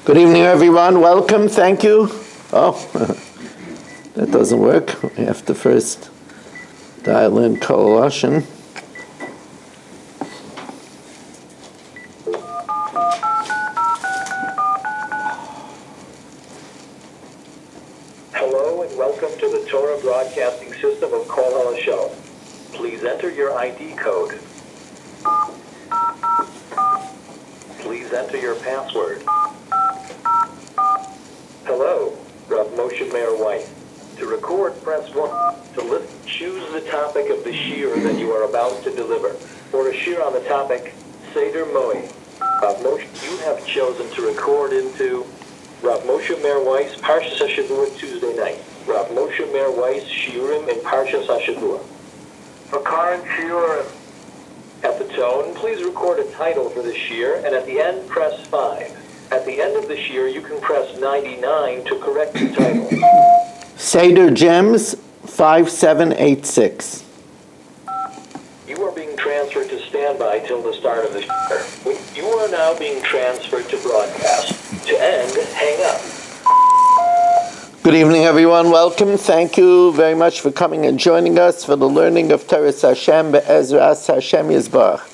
Good evening, everyone. Welcome. Thank you. Oh, that doesn't work. We have to first dial in coalition. Hello and welcome to the Torah broadcasting system of Kol HaLashon. Please enter your ID code. Please enter your password. Hello, Rav Moshe Meir White. To record, press 1. To listen, choose the topic of the shir that you are about to deliver. For a shir on the topic, Seder Gems. Rav Moshe, you have chosen to record into Rav Moshe Meir White's Parshas HaShavua Tuesday night. Rav Moshe Meir White's Shiurim in Parshas HaShavua. For current shiurim, at the tone, please record a title for the shir, and at the end, press 5. At the end of the shir, you can press 99 to correct the title. Seder Gems 5786. You are being transferred to standby till the start of the shir. You are now being transferred to broadcast. To end, hang up. Good evening, everyone. Welcome. Thank you very much for coming and joining us for the learning of Torah Hashem Be'ezras Hashem Yisbarach.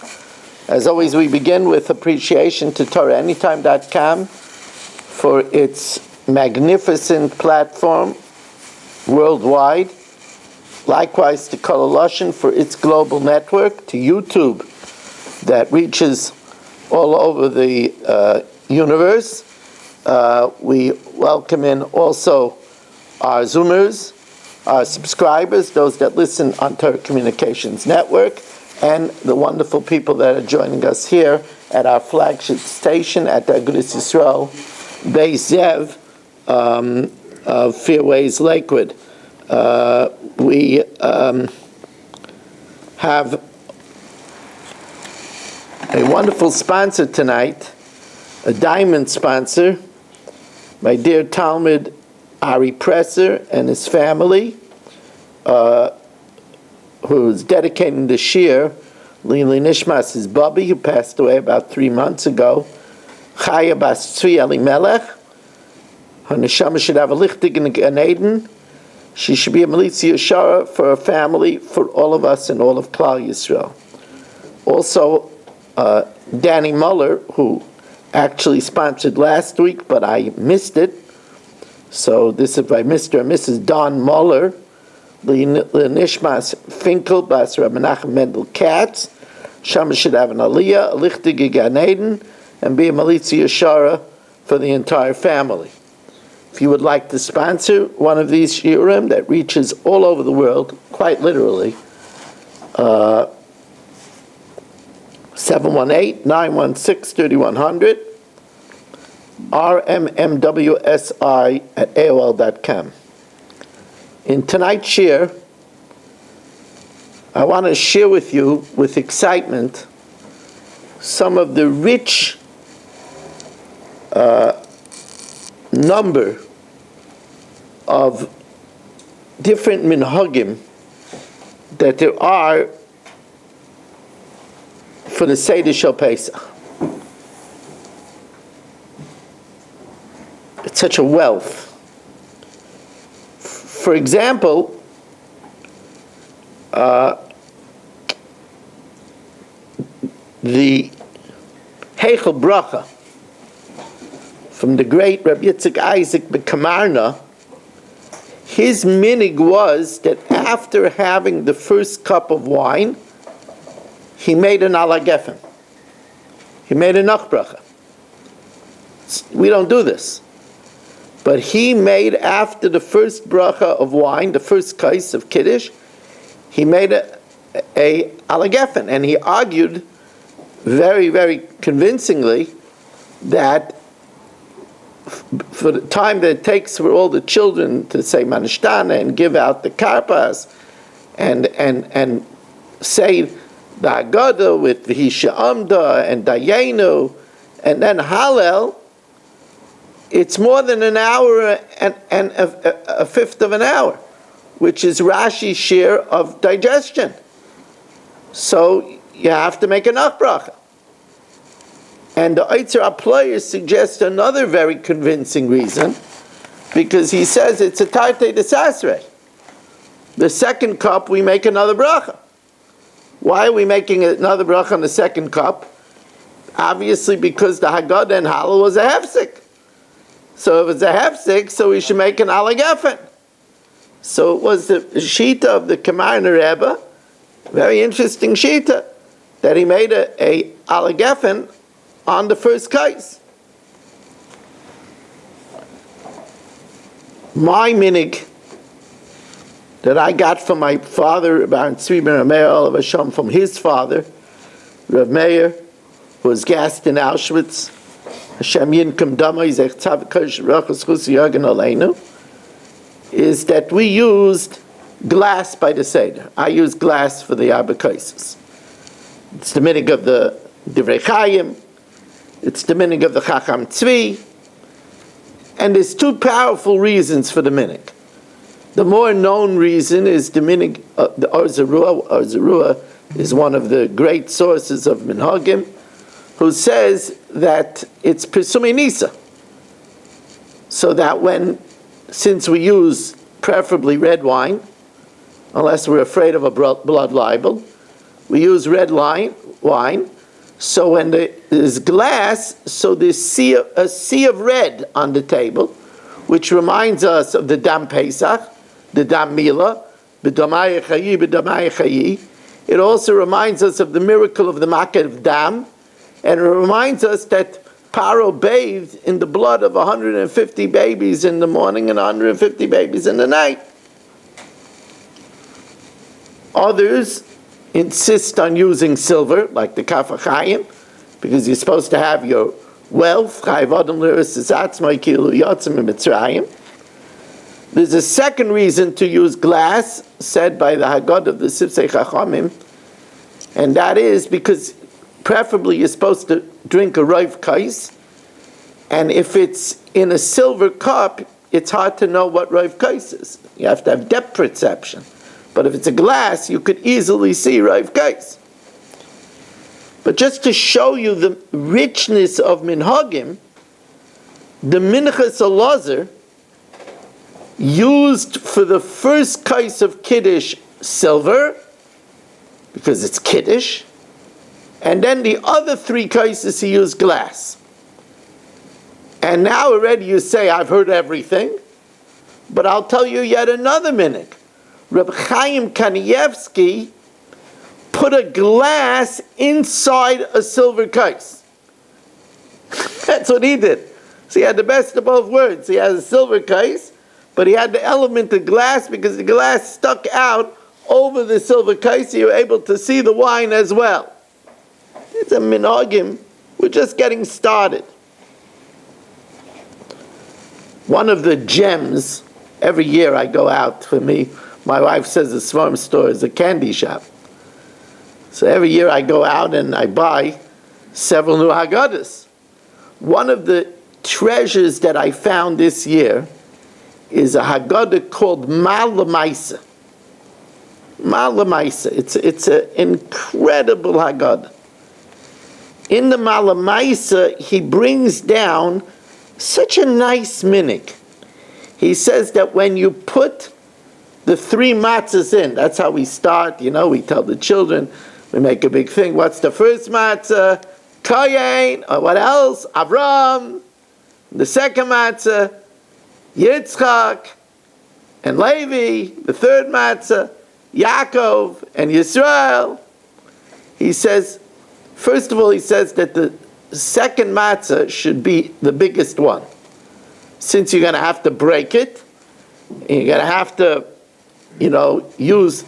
As always, we begin with appreciation to TorahAnytime.com for its magnificent platform worldwide. Likewise to Kol HaLashon for its global network, to YouTube that reaches all over the universe. We welcome in also our Zoomers, our subscribers, those that listen on Torah Communications Network, and the wonderful people that are joining us here at our flagship station at the Agudas Yisrael, Beis Zev of Fairways Lakewood. We have a wonderful sponsor tonight, a diamond sponsor, my dear Talmud Ari Presser and his family, who's dedicating the shir, Lili Nishmas, his Bubby, who passed away about 3 months ago, Chaya Bas Tzvi Elimelech. Her neshama should have a lichtig in Gan Eden. She should be a Melitzi Yeshara for her family, for all of us and all of Klal Yisrael. Also, Danny Muller, who actually sponsored last week, but I missed it. So this is by Mr. and Mrs. Don Muller, Nishmas Finkel, Bas Reb Menachem Mendel Katz. Shama should have an aliyah, a lichtig Gan Eden, and be a Melitzi Yeshara for the entire family. If you would like to sponsor one of these shiurim that reaches all over the world, quite literally, 718-916-3100, rmmwsi@aol.com. In tonight's shir, I want to share with you, with excitement, some of the rich number of different minhagim that there are for the Seder Shel Pesach. It's such a wealth. For example, the Heichel Bracha from the great Rabbi Yitzchak Isaac B'Kamarna, his minig was that after having the first cup of wine, he made an ala gefen. He made a nach bracha. We don't do this. But he made, after the first bracha of wine, the first kais of Kiddush, he made a ala gefen. And he argued very, very convincingly that for the time that it takes for all the children to say manishtana and give out the karpas and say the Agada with V'hisha Amda and Dayenu and then Hallel, it's more than an hour and a fifth of an hour, which is Rashi's share of digestion. So you have to make a nach bracha. And the Eitzer HaPloyer suggests another very convincing reason, because he says it's a Tarte de Sasre. The second cup, we make another bracha. Why are we making another bracha on the second cup? Obviously because the Haggadah and Hallel was a hefsek. So if it's a hefsek, so we should make an alagefen. So it was the shita of the Kamarna Rebbe, very interesting shita, that he made a alagefen on the first case. My minig that I got from my father, Baron Tzvi ben Meir Olav Hashem, from his father, Rav Meir, who was gassed in Auschwitz, Hashem Yinkum Dama, Yizech Tzav Kosh Rachos Chus Yagen Aleinu, is that we used glass by the Seder. I used glass for the Arba Kaisos. It's the minig of the Divrei Chaim, it's the minig of the Chacham Tzvi, and there's two powerful reasons for the minig. The more known reason is the minig, the Arzarua. Arzarua is one of the great sources of Minhagim, who says that it's Pesumei Nisa. So that since we use preferably red wine, unless we're afraid of a blood libel, we use red wine. So when there's glass, so there's a sea of red on the table, which reminds us of the Dam Pesach, the Dam Mila, B'damai Chayi, B'damai Chayi. It also reminds us of the miracle of the Makkah of Dam, and it reminds us that Paro bathed in the blood of 150 babies in the morning and 150 babies in the night. Others insist on using silver, like the Kaf HaChaim, because you're supposed to have your wealth. There's a second reason to use glass, said by the Haggadah of the Sifsei Chachamim, and that is because preferably you're supposed to drink a Rav Kais, and if it's in a silver cup, it's hard to know what Rav Kais is. You have to have depth perception. But if it's a glass, you could easily see Rav Kais. But just to show you the richness of Minhagim, the Minchas Elazar used for the first kais of Kiddush silver, because it's Kiddush, and then the other three kaises he used glass. And now already you say, I've heard everything, but I'll tell you yet another minute. Reb Chaim Kanievsky put a glass inside a silver kais. That's what he did. So he had the best of both worlds. He has a silver kais, but he had the element of glass because the glass stuck out over the silver kais, so you were able to see the wine as well. It's a minhagim. We're just getting started. One of the gems, every year I go out, for me, my wife says the Svarm store is a candy shop. So every year I go out and I buy several new Haggadahs. One of the treasures that I found this year is a Haggadah called Malamaisa. Malamaisa. It's an incredible Haggadah. In the Malamaisa, he brings down such a nice minik. He says that when you put the three matzahs in, that's how we start, we tell the children, we make a big thing. What's the first matzah? Kayin, or what else? Avram. The second matzah, Yitzchak and Levi. The third matzah, Yaakov and Yisrael. He says, first of all, he says that the second matzah should be the biggest one. Since you're going to have to break it, you're going to have to, use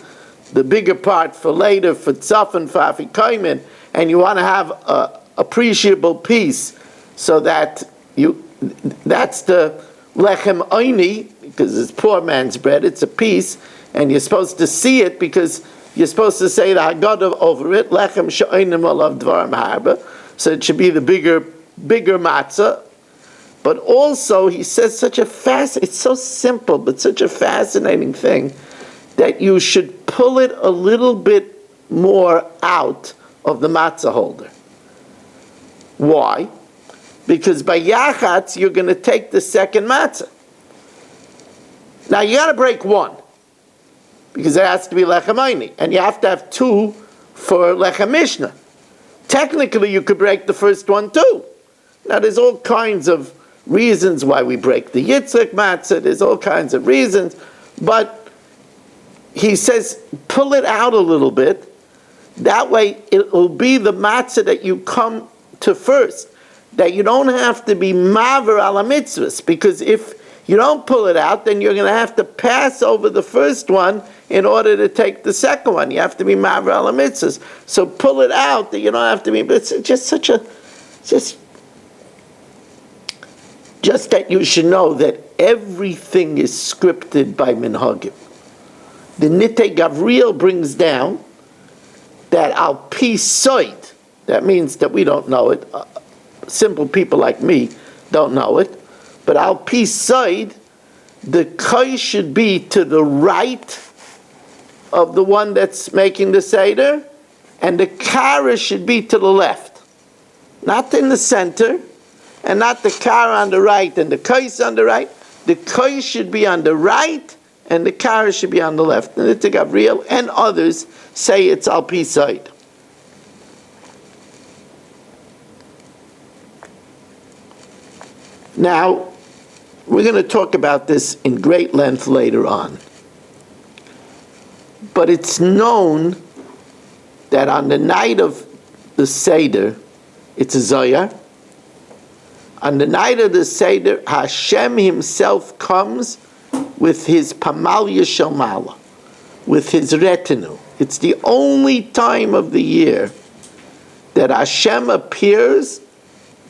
the bigger part for later, for tzaf and for afikoymen, and you want to have a appreciable piece, so that that's the lechem oini, because it's poor man's bread, it's a piece, and you're supposed to see it because you're supposed to say the Haggadah over it, lechem she'oinim olav dvarim harba, so it should be the bigger matzah. But also, he says it's so simple, but such a fascinating thing, that you should pull it a little bit more out of the matzah holder. Why? Because by yachatz, you're going to take the second matzah. Now, you got to break one, because it has to be lechem oini, and you have to have two for lechem mishnah. Technically, you could break the first one too. Now, there's all kinds of reasons why we break the yitzchak matzah. There's all kinds of reasons, but he says, pull it out a little bit. That way, it will be the matzah that you come to first. That you don't have to be maver ala mitzvahs, because if you don't pull it out, then you're going to have to pass over the first one in order to take the second one. You have to be maver ala mitzvahs. So pull it out that you don't have to be. But it's just such a, just that you should know that everything is scripted by minhagim. The Nitei Gavriel brings down that al pi soid, that means that we don't know it. Simple people like me don't know it. But al pi soid, the kai should be to the right of the one that's making the Seder, and the kara should be to the left. Not in the center, and not the kara on the right and the kais on the right. The kais should be on the right, and the kara should be on the left. And Nitei Gavriel and others say it's al pi soid. Now, we're going to talk about this in great length later on. But it's known that on the night of the Seder, it's a Zohar. On the night of the Seder, Hashem himself comes with his Pamalya Shel Mala, with his retinue. It's the only time of the year that Hashem appears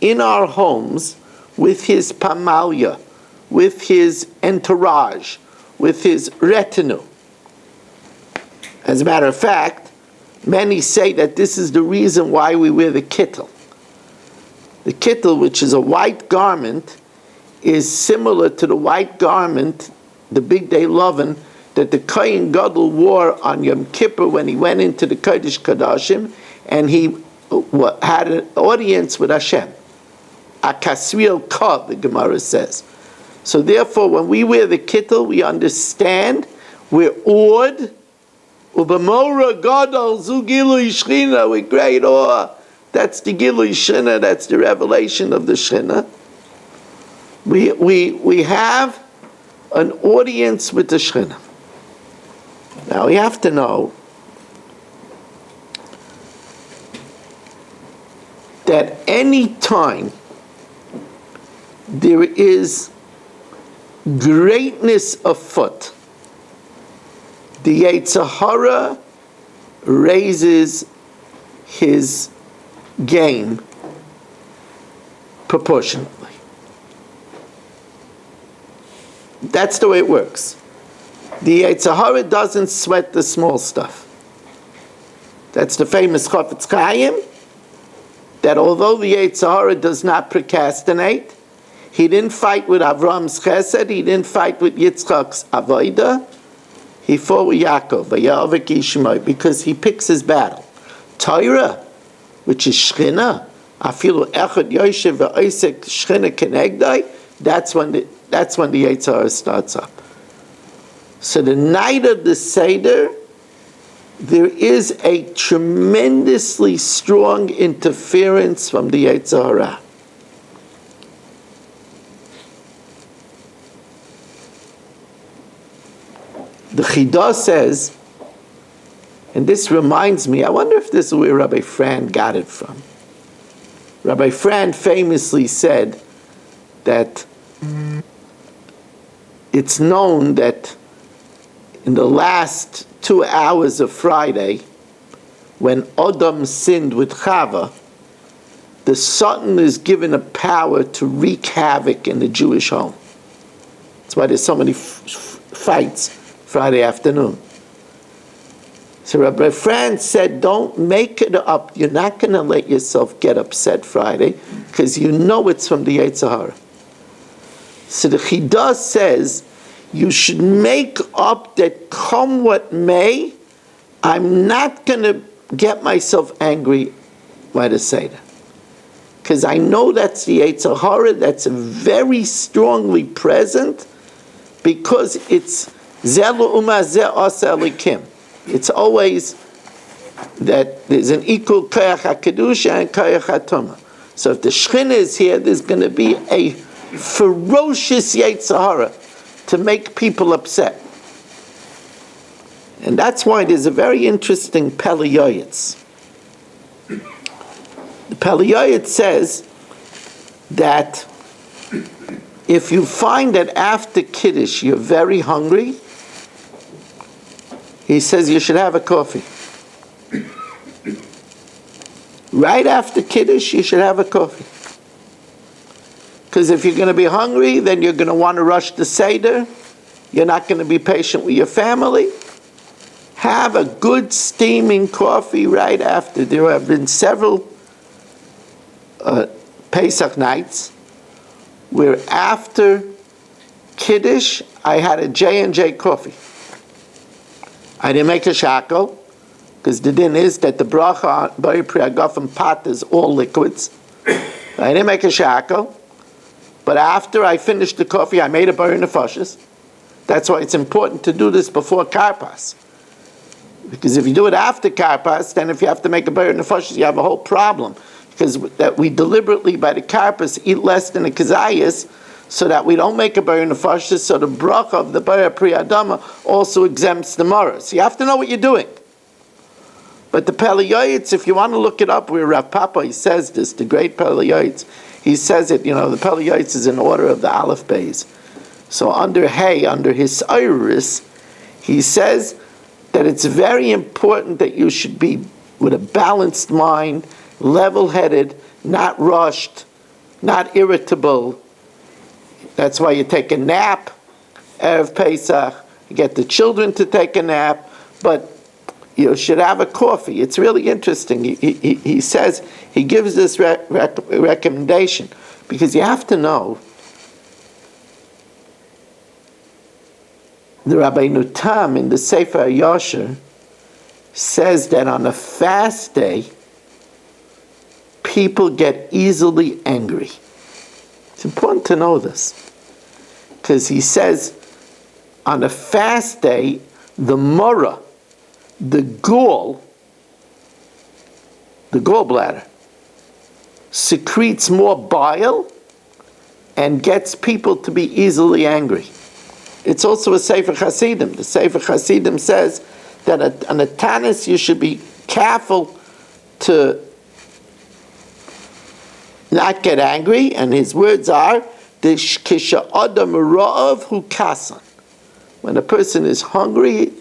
in our homes with his Pamalya, with his entourage, with his retinue. As a matter of fact, many say that this is the reason why we wear the kittel. The kittel, which is a white garment, is similar to the white garment, the Big Day Lovin, that the Kohen Gadol wore on Yom Kippur when he went into the Kodesh Kodashim, and he had an audience with Hashem. Akasriel Ka, the Gemara says. So therefore, when we wear the kittel, we understand we're awed. Ubamora Gadol Zu Gilui Shechina, with great awe. That's the Gilui Shechina, that's the revelation of the Shechina. We have an audience with the Shechina. Now we have to know that any time there is greatness afoot, the Yetzer Hara raises his game proportionately. That's the way it works. The Yetzer Hara doesn't sweat the small stuff. That's the famous Chafetz Chaim, that although the Yetzer Hara does not procrastinate, he didn't fight with Avram's Chesed, he didn't fight with Yitzchak's Avodah, he fought with Yaakov, Vayavik Yishmai, because he picks his battle. Torah, which is Shechina, Afilu Echad Yoshev V'Oisek Shechina Kenegdai, that's when the Yetzer Hara starts up. So the night of the Seder, there is a tremendously strong interference from the Yetzer Hara. The Chidah says, and this reminds me, I wonder if this is where Rabbi Fran got it from. Rabbi Fran famously said that it's known that in the last 2 hours of Friday, when Adam sinned with Chava, the Satan is given a power to wreak havoc in the Jewish home. That's why there's so many fights Friday afternoon. So Rabbi Fran said, don't make it up. You're not going to let yourself get upset Friday, because you know it's from the Yetzer Hara. So the Chidah says, you should make up that come what may, I'm not going to get myself angry by the Seder. because I know that's the Yetzer Hara that's very strongly present, because it's Zelu Uma Ze Asa Elikim. It's always that there's an equal Koyach HaKedusha and Koyach HaTumah. So if the Shekhinah is here, there's going to be a ferocious Yetzer Hara to make people upset. And that's why there's a very interesting Pele Yoetz. The Pele Yoetz says that if you find that after Kiddush you're very hungry, he says you should have a coffee. Right after Kiddush, you should have a coffee. Because if you're going to be hungry, then you're going to want to rush the Seder. You're not going to be patient with your family. Have a good steaming coffee right after. There have been several Pesach nights where after Kiddush, I had a J&J coffee. I didn't make a shackle, because the din is that the bracha Bari Pri Hagafim pot is all liquids. I didn't make a shackle, but after I finished the coffee, I made a Bari Nefashis. That's why it's important to do this before Karpas. Because if you do it after Karpas, then if you have to make a Bari Nefashis, you have a whole problem. Because that we deliberately, by the Karpas, eat less than the Kazayas, so that we don't make a Bari Nefashis, so the bracha of the Bari Pri Adama also exempts the Mara. So you have to know what you're doing. But the Pele Yoetz, if you want to look it up, where Rav Papa, he says this, the great Pele Yoetz, he says it, the Pele Yoetz is in order of the Aleph Beis. So under his Iris, he says that it's very important that you should be with a balanced mind, level-headed, not rushed, not irritable. That's why you take a nap Erev Pesach, you get the children to take a nap, but you should have a coffee. It's really interesting. He says, he gives this recommendation, because you have to know, the Rabbeinu Tam in the Sefer Yosher says that on a fast day, people get easily angry. It's important to know this, because he says on a fast day, the mora, the gallbladder, secretes more bile and gets people to be easily angry. It's also a Sefer Hasidim. The Sefer Hasidim says that on a tanis you should be careful to not get angry, and his words are, Kisha Adam Ra'av Hu Kasan. When a person is hungry,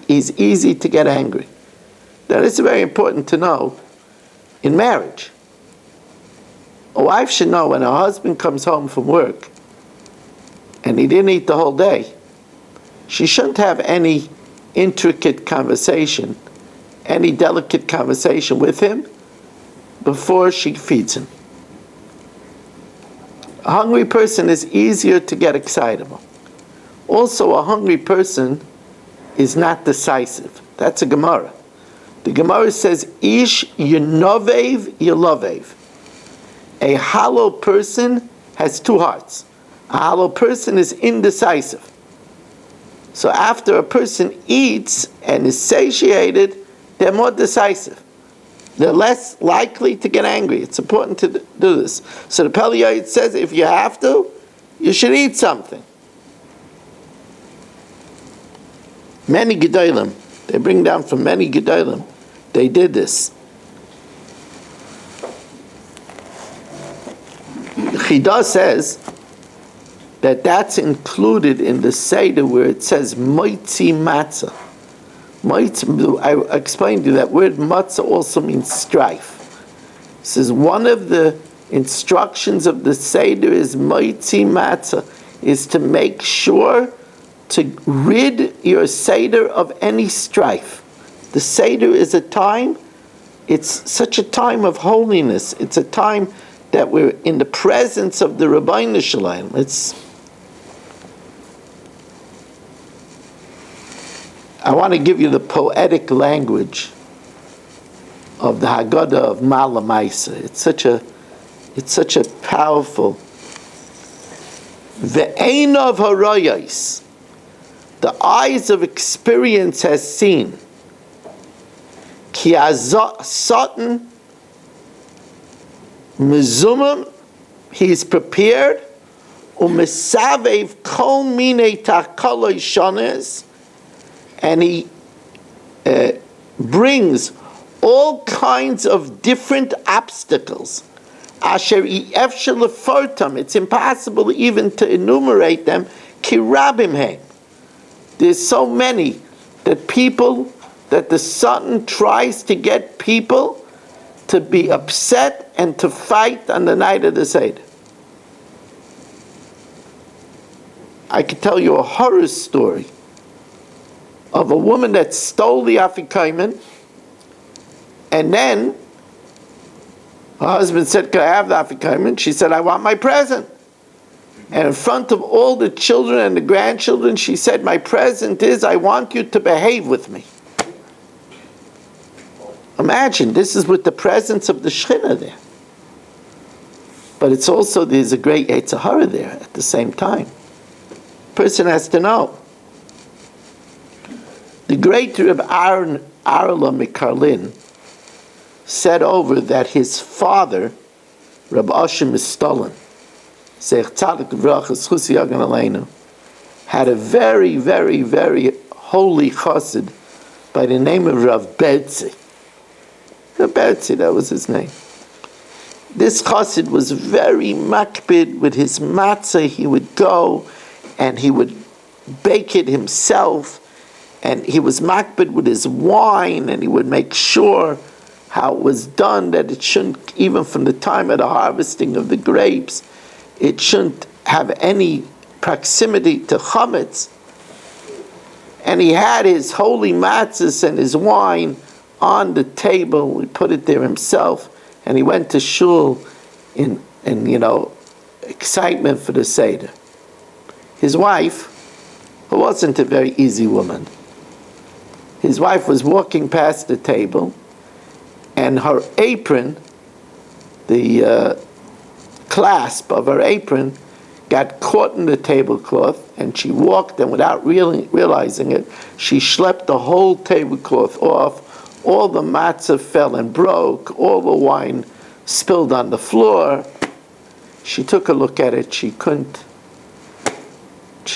he's easy to get angry. That is very important to know in marriage. A wife should know when her husband comes home from work and he didn't eat the whole day, she shouldn't have any intricate conversation, any delicate conversation with him before she feeds him. A hungry person is easier to get excitable. Also, a hungry person is not decisive. That's a Gemara. The Gemara says, Ish yinovev yilovev. A hollow person has two hearts. A hollow person is indecisive. So after a person eats and is satiated, they're more decisive. They're less likely to get angry. It's important to do this. So the Pele Yoetz says, if you have to, you should eat something. Many Gedolim, they bring down from many Gedolim, they did this. Chida says that that's included in the Seder where it says Moitzi Matzah. I explained to you that word matzah also means strife. It says one of the instructions of the Seder is Moitzi Matzah, is to make sure to rid your Seder of any strife. The Seder is a time, it's such a time of holiness. It's a time that we're in the presence of the Rabbeinu Shalom. I want to give you the poetic language of the Haggadah of Mala Maisa. It's such a It's such a powerful. Ve'einav harayos, the eyes of experience has seen. Ki satan mizumim, he is prepared. Umesavev kol mine takaloy shanes, and he brings all kinds of different obstacles. Asher efshel lefortam, it's impossible even to enumerate them. Ki rabim heim, there's so many that the Satan tries to get people to be upset and to fight on the night of the Seder. I could tell you a horror story of a woman that stole the afikomen, and then her husband said, "Can I have the afikomen?" She said, "I want my present." And in front of all the children and the grandchildren, she said, "My present is, I want you to behave with me." Imagine, this is with the presence of the Shekhinah there. But it's also, there's a great Yetzer Hara there at the same time. Person has to know. The great Reb Aaron Arla Mikarlin said over that his father, Reb Ashim Mistalin, had a very, very, very holy chassid by the name of Rav Bertzi. Rav Bertzi, that was his name. This chassid was very makbid with his matzah. He would go and he would bake it himself, and he was makbid with his wine, and he would make sure how it was done, that it shouldn't, even from the time of the harvesting of the grapes, it shouldn't have any proximity to chametz. And he had his holy matzahs and his wine on the table. He put it there himself, and he went to shul in excitement for the Seder. His wife, who wasn't a very easy woman, his wife was walking past the table, and her apron, the clasp of her apron, got caught in the tablecloth, and she walked, and without realizing it, she schlepped the whole tablecloth off. All the matzah fell and broke, all the wine spilled on the floor. She took a look at it, she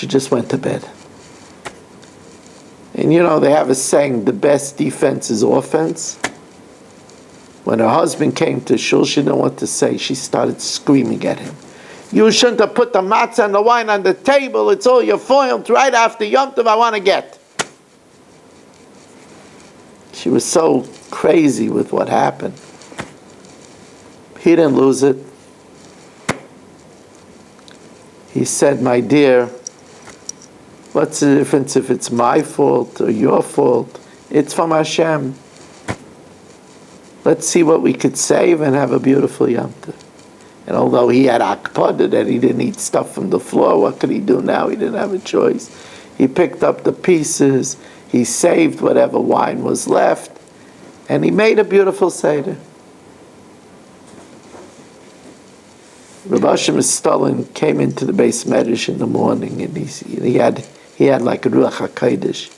just went to bed. And they have a saying, the best defense is offense. When her husband came to shul, she didn't know what to say. She started screaming at him. "You shouldn't have put the matzah and the wine on the table. It's all your fault. Right after Yom Tov, I want to get." She was so crazy with what happened. He didn't lose it. He said, "My dear, what's the difference if it's my fault or your fault? It's from Hashem. Let's see what we could save and have a beautiful Yom Tov." And although he had akpada, that he didn't eat stuff from the floor, what could he do now? He didn't have a choice. He picked up the pieces, he saved whatever wine was left, and he made a beautiful Seder. Rav Ashim Stalin came into the Beis Medrash in the morning, and he had like a Ruach HaKodesh,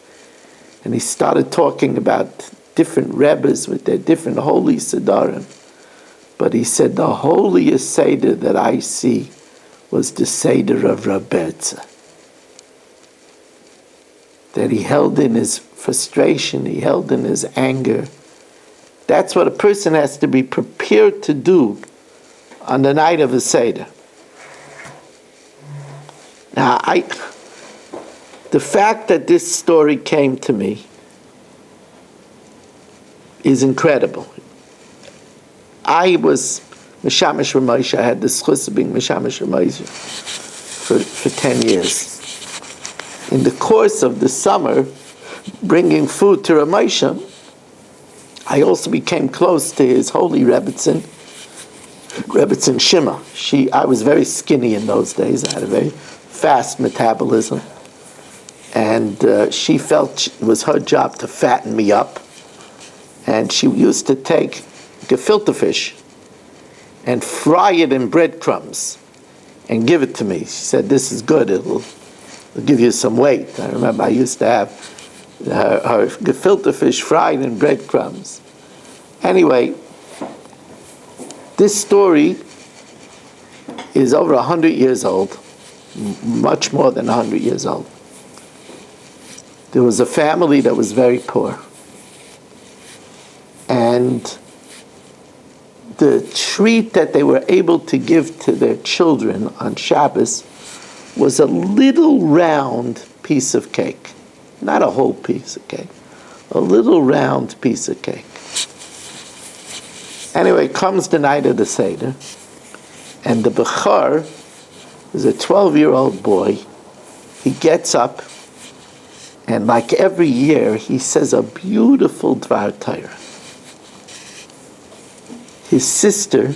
and he started talking about different Rebbes with their different holy Sedarim. But he said, the holiest Seder that I see was the Seder of Rav Bertzi. That he held in his frustration, he held in his anger. That's what a person has to be prepared to do on the night of a Seder. Now, the fact that this story came to me is incredible. I was Mishamish Ramosha. I had the schus of being Mishamish Ramosha for 10 years. In the course of the summer, bringing food to Ramosha, I also became close to his holy Rebbetzin Shima. I was very skinny in those days. I had a very fast metabolism. And she felt it was her job to fatten me up. And she used to take gefilte fish, and fry it in breadcrumbs and give it to me. She said, this is good, it'll give you some weight. I remember I used to have her gefilte fish fried in breadcrumbs. Anyway, this story is over 100 years old, much more than 100 years old. There was a family that was very poor. And the treat that they were able to give to their children on Shabbos was a little round piece of cake. Not a whole piece of cake. A little round piece of cake. Anyway, comes the night of the Seder, and the Bechar is a 12-year-old boy. He gets up, and like every year, he says a beautiful Dvar Torah. His sister,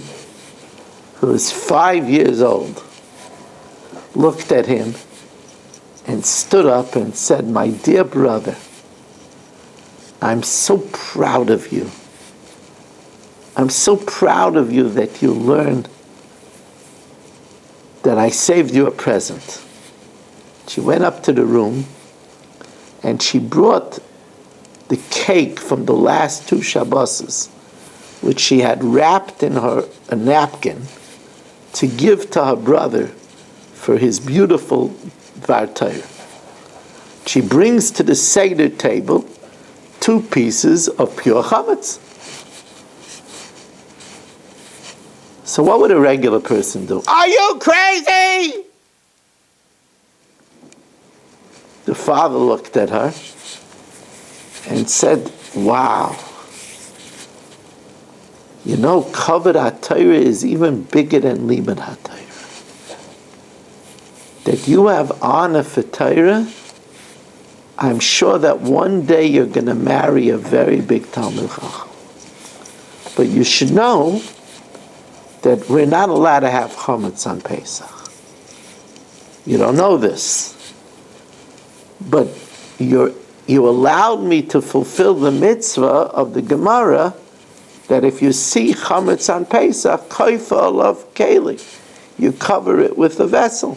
who is 5 years old, looked at him and stood up and said, my dear brother, I'm so proud of you. I'm so proud of you that you learned that I saved you a present. She went up to the room and she brought the cake from the last 2 Shabboses, which she had wrapped in a napkin to give to her brother for his beautiful Dvar Torah. She brings to the Seder table 2 pieces of pure chametz. So what would a regular person do? Are you crazy? The father looked at her and said, wow. You know, Kavod HaTorah is even bigger than Limud HaTorah. That you have honor for Torah, I'm sure that one day you're going to marry a very big Talmid Chacham. But you should know that we're not allowed to have chametz on Pesach. You don't know this. But you allowed me to fulfill the mitzvah of the Gemara that if you see chametz on Pesach, koifa alav keli, you cover it with a vessel.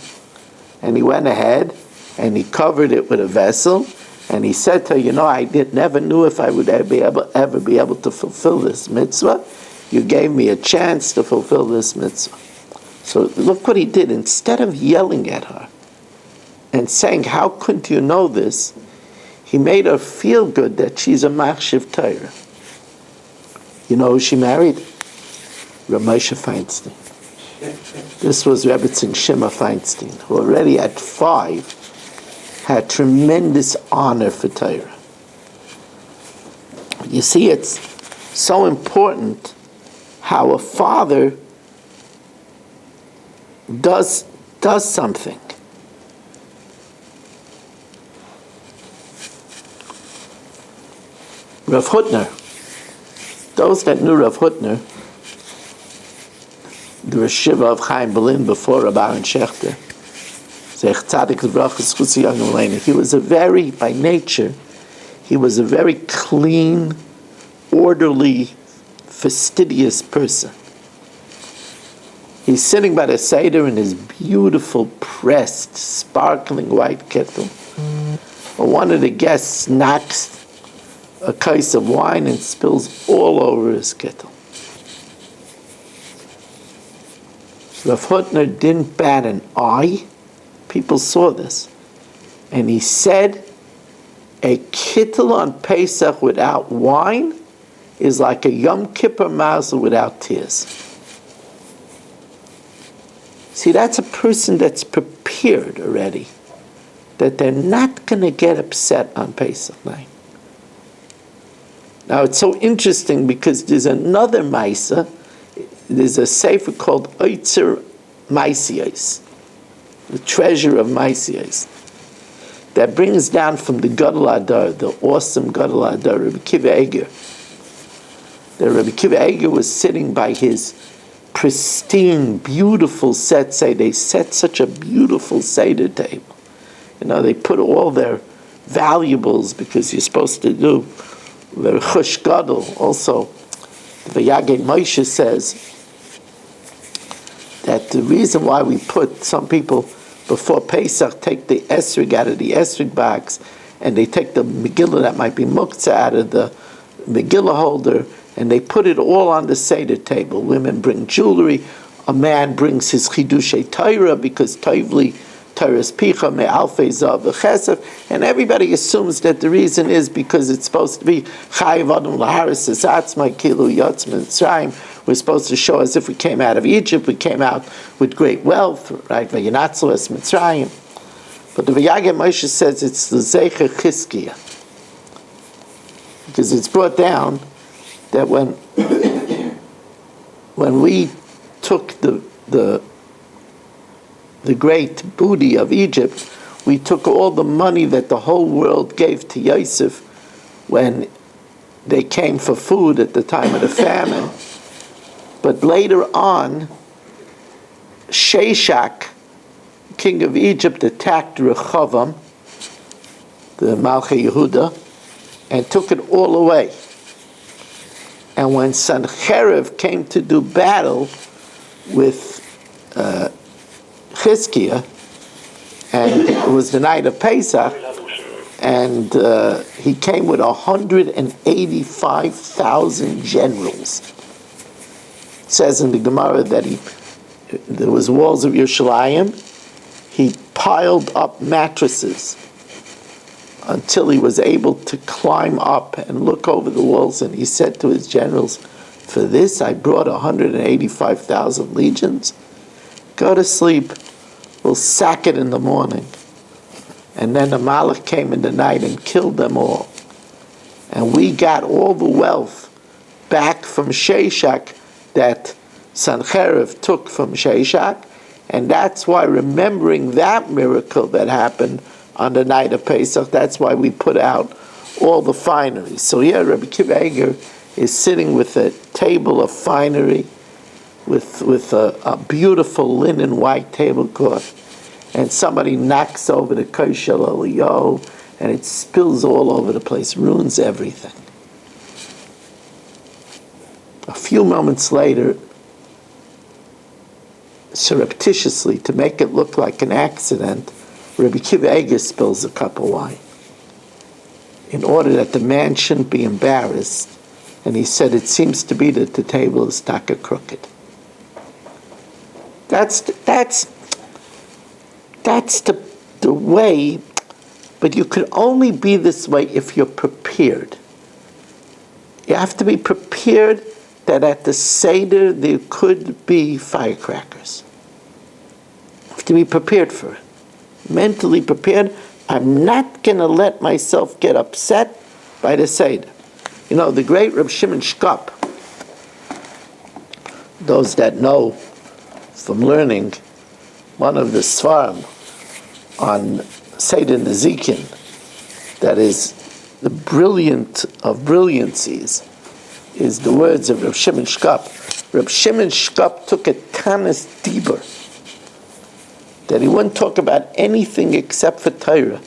And he went ahead and he covered it with a vessel, and he said to her, you know, I never knew if I would ever be able to fulfill this mitzvah. You gave me a chance to fulfill this mitzvah. So look what he did. Instead of yelling at her and saying, how couldn't you know this? He made her feel good that she's a machshiv Torah. You know who she married? Rav Moshe Feinstein. This was Rebbetzin Shimon Feinstein, who already at 5 had tremendous honor for Torah. You see, it's so important how a father does something. Rav Hutner, those that knew Rav Hutner, the Reshiva of Chaim Berlin before Rabbi Aaron Schechter, he was by nature, he was a very clean, orderly, fastidious person. He's sitting by the Seder in his beautiful, pressed, sparkling white kettle. One of the guests knocks a case of wine and spills all over his kettle. Rav Hutner didn't bat an eye. People saw this. And he said, a kittel on Pesach without wine is like a Yom Kippur mazel without tears. See, that's a person that's prepared already, that they're not going to get upset on Pesach night. Now, it's so interesting because there's another Maisa. There's a sefer called Oitzer Maisiyos, the treasure of Maisiyos, that brings down from the Gadol Adar, the awesome Gadol Adar, Rabbi Kiva Eger. That Rabbi Kiva Eger was sitting by his pristine, beautiful set. They set such a beautiful Seder table. You know, they put all their valuables, because you're supposed to do the Chush Gadol. Also, the Vayagei Moshe says that the reason why we put some people before Pesach take the esrog out of the esrog box, and they take the Megillah that might be muktzah out of the Megillah holder, and they put it all on the Seder table. Women bring jewelry, a man brings his chidushay Torah, because Tovli Torah's picha me alfei zav v'chesef, and everybody assumes that the reason is because it's supposed to be chayiv adam laharis esatzmai kilu yotz mitzrayim. We're supposed to show as if we came out of Egypt, we came out with great wealth, right? Vayinatzlu es Mitzrayim. But the Vayagim Moshe says it's the Zecher Chizkiah, because it's brought down that when we took the great booty of Egypt, we took all the money that the whole world gave to Yosef when they came for food at the time of the famine. But later on, Sheshach, king of Egypt, attacked Rehoboam, the Malchei Yehuda, and took it all away. And when Sancherib came to do battle with Chizkiah, and it was the night of Pesach, and he came with 185,000 generals. It says in the Gemara that there was walls of Yerushalayim. He piled up mattresses until he was able to climb up and look over the walls, and he said to his generals, "For this I brought 185,000 legions. Go to sleep. We'll sack it in the morning." And then Amalek came in the night and killed them all. And we got all the wealth back from Sheshach that Sancherib took from Sheshach, and that's why, remembering that miracle that happened on the night of Pesach, that's why we put out all the finery. So here Rabbi Kiva Eger is sitting with a table of finery, with a beautiful linen white tablecloth, and somebody knocks over the koshel eliyahu, and it spills all over the place, ruins everything. A few moments later, surreptitiously, to make it look like an accident, Rabbi Kiva Eger spills a cup of wine, in order that the man shouldn't be embarrassed. And he said, "It seems to be that the table is taka crooked." That's the way, but you could only be this way if you're prepared. You have to be prepared that at the Seder there could be firecrackers. You have to be prepared for it. Mentally prepared. I'm not going to let myself get upset by the Seder. You know, the great Reb Shimon Shkop, those that know from learning one of the Svarim on Seder Nezikin, that is the brilliant of brilliancies, is the words of Reb Shimon Shkop. Reb Shimon Shkop took a tanis dibur, that he wouldn't talk about anything except for Torah.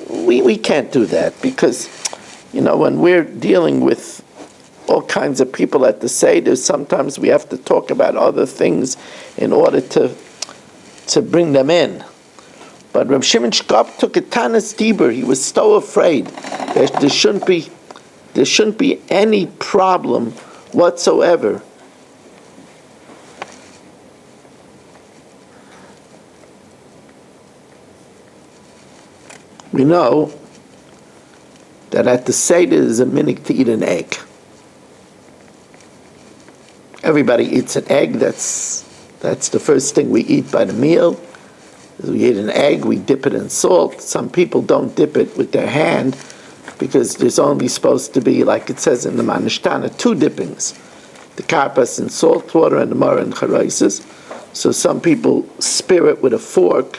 We can't do that, because, you know, when we're dealing with all kinds of people at the Seder, sometimes we have to talk about other things in order to bring them in. But Reb Shimon Shkop took a tanis dibur. He was so afraid that there shouldn't be any problem whatsoever. We know that at the Seder is a minhag to eat an egg. Everybody eats an egg. That's the first thing we eat by the meal. We eat an egg, we dip it in salt. Some people don't dip it with their hand, because there's only supposed to be, like it says in the Manishtana, 2 dippings. The karpas in salt water and the mara in charaisis. So some people spear it with a fork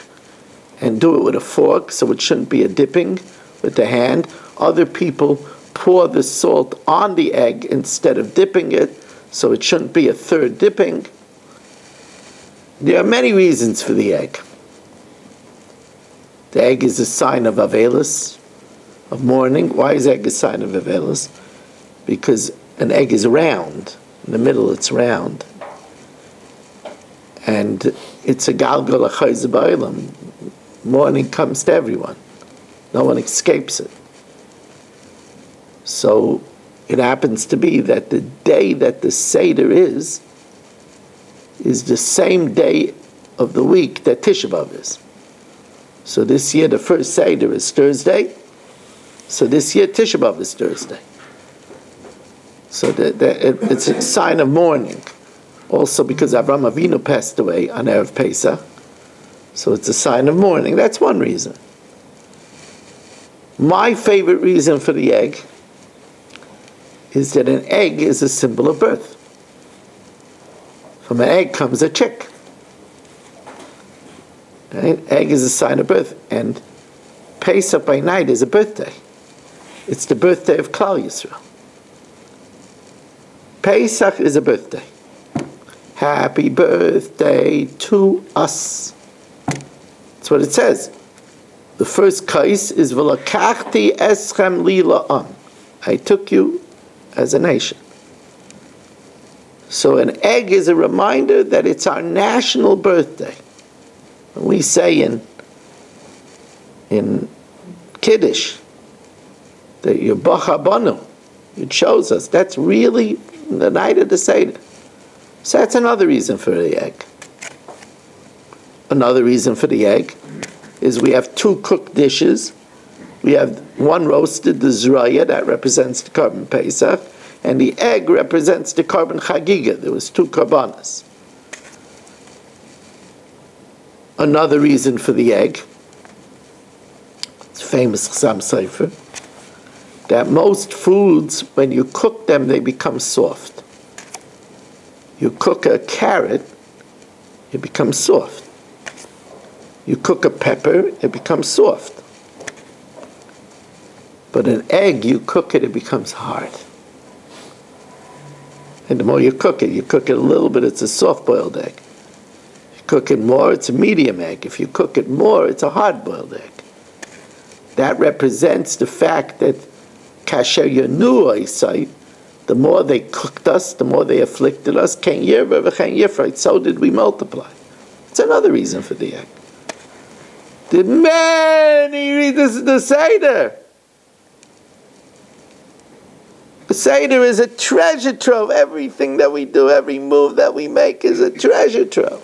and do it with a fork, so it shouldn't be a dipping with the hand. Other people pour the salt on the egg instead of dipping it, so it shouldn't be a third dipping. There are many reasons for the egg. The egg is a sign of Avelis, of mourning. Why is egg a sign of Avelis? Because an egg is round. In the middle it's round. And it's a galgal achayz ba'olam. Morning comes to everyone. No one escapes it. So it happens to be that the day that the Seder is the same day of the week that Tisha B'Av is. So this year the first Seder is Thursday. So this year Tisha B'Av is Thursday. So it's a sign of mourning. Also because Avraham Avinu passed away on Erev Pesach. So it's a sign of mourning. That's one reason. My favorite reason for the egg is that an egg is a symbol of birth. From an egg comes a chick. Right? Egg is a sign of birth. And Pesach by night is a birthday. It's the birthday of Klal Yisrael. Pesach is a birthday. Happy birthday to us. That's what it says. The first kais is V'lakachti eschem li la'am. I took you as a nation. So an egg is a reminder that it's our national birthday. When we say in Kiddush that you're Bacha Banu, it shows us that's really the night of the Seder. So that's another reason for the egg. Another reason for the egg is we have two cooked dishes. We have one roasted, the zraya, that represents the carbon Pesach, and the egg represents the carbon Chagiga. There was two karbanas. Another reason for the egg, it's famous Chassam Sofer, that most foods, when you cook them, they become soft. You cook a carrot, it becomes soft. You cook a pepper, it becomes soft. But an egg, you cook it, it becomes hard. And the more you cook it a little bit, it's a soft-boiled egg. If you cook it more, it's a medium egg. If you cook it more, it's a hard-boiled egg. That represents the fact that kasher yanu oisai, the more they cooked us, the more they afflicted us, ken yirva v'chen yifreit, so did we multiply. It's another reason for the egg. Did many read the Seder? The Seder is a treasure trove. Everything that we do, every move that we make is a treasure trove.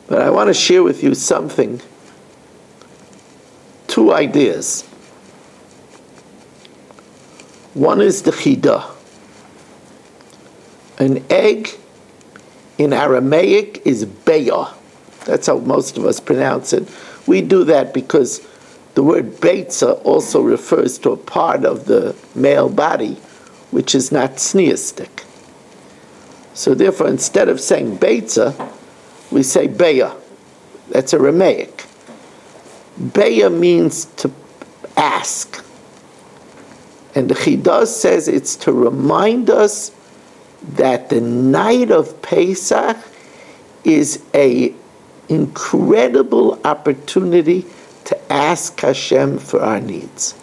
But I want to share with you something, two ideas. One is the chidah. An egg in Aramaic is beya. That's how most of us pronounce it. We do that because the word beitza also refers to a part of the male body which is not sneistic. So therefore, instead of saying beitza, we say beya. That's Aramaic. Beya means to ask. And the Chidah says it's to remind us that the night of Pesach is an incredible opportunity to ask Hashem for our needs.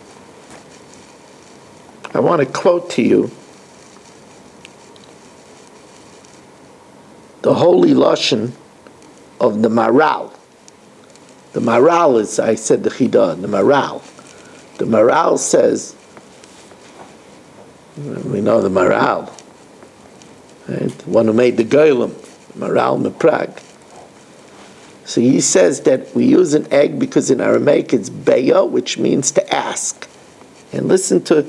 I want to quote to you the holy lashon of the Maral. The Maral is, I said the Chidah, the Maral. The Maral says, we know the Maral, right? The one who made the Goylem, Maral Meprag. So he says that we use an egg because in Aramaic it's beya, which means to ask. And listen to,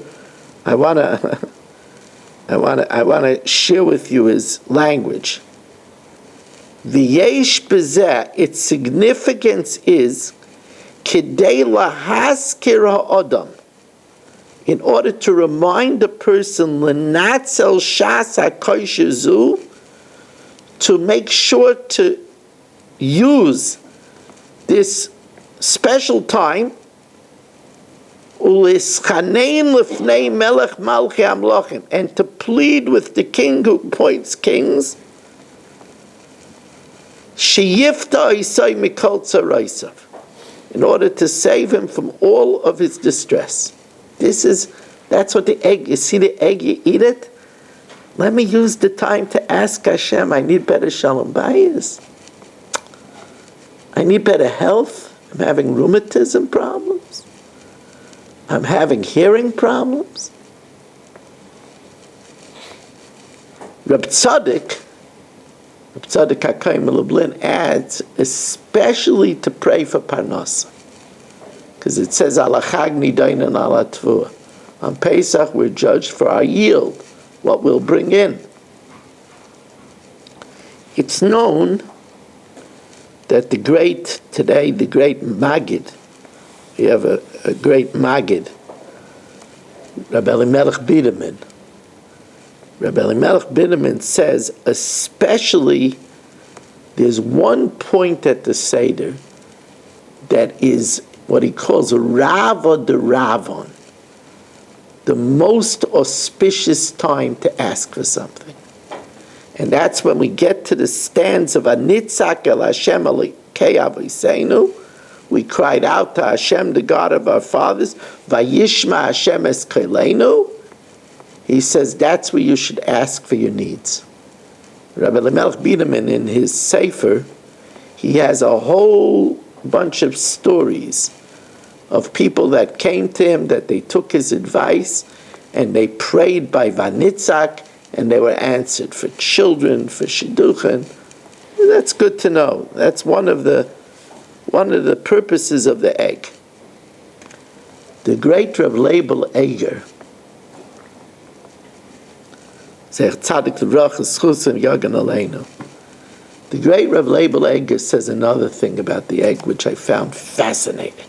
I wanna share with you his language. V'yesh bezeh, its significance is kidei lahaskir ha'odam, in order to remind the person l'natzel shas ha'koisher zu, to make sure to use this special time u'lischanein lifnei melech malchei amlochim, and to plead with the king who appoints kings, sheyifta isai mikol tzaraisav, in order to save him from all of his distress. That's what the egg, you see the egg, you eat it, Let me use the time to ask Hashem, I need better shalom bayis. I need better health. I'm having rheumatism problems. I'm having hearing problems. Reb Tzadok HaKaim Lublin adds, especially to pray for parnasa. Because it says, Ala chag nidaynan ala tvua. On Pesach, we're judged for our yield, what we'll bring in. It's known that the great Maggid, we have a great Maggid, Rabbi Elimelech Biderman. Rabbi Elimelech Biderman says, especially, there's one point at the Seder that is what he calls a Rava de Ravon, the most auspicious time to ask for something. And that's when we get to the stanza of Anitzak el Hashem Elikei Aviseinu. We cried out to Hashem, the God of our fathers, Vayishma Hashem es Keleinu. He says that's where you should ask for your needs. Rabbi Elimelech Biderman, in his Sefer, he has a whole bunch of stories of people that came to him, that they took his advice, and they prayed by Vanitzak, and they were answered for children, for shidduchen. That's good to know. That's one of the purposes of the egg. The great Rav Leibel Eger, the great Rav Leibel Eger says another thing about the egg, which I found fascinating.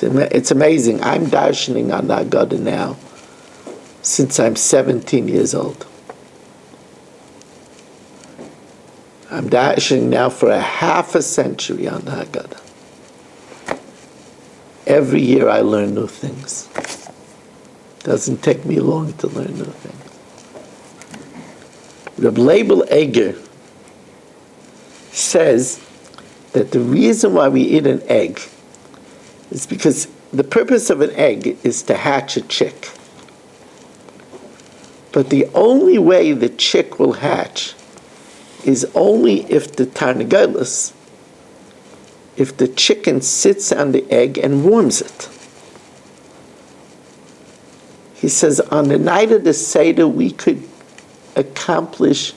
It's amazing. I'm darshaning on Haggadah now since I'm 17 years old. I'm darshaning now for a half a century on Haggadah. Every year I learn new things. Doesn't take me long to learn new things. Reb Leibel Eger says that the reason why we eat an egg is because the purpose of an egg is to hatch a chick. But the only way the chick will hatch is only if the tarnagelis, if the chicken sits on the egg and warms it. He says, on the night of the Seder, we could accomplish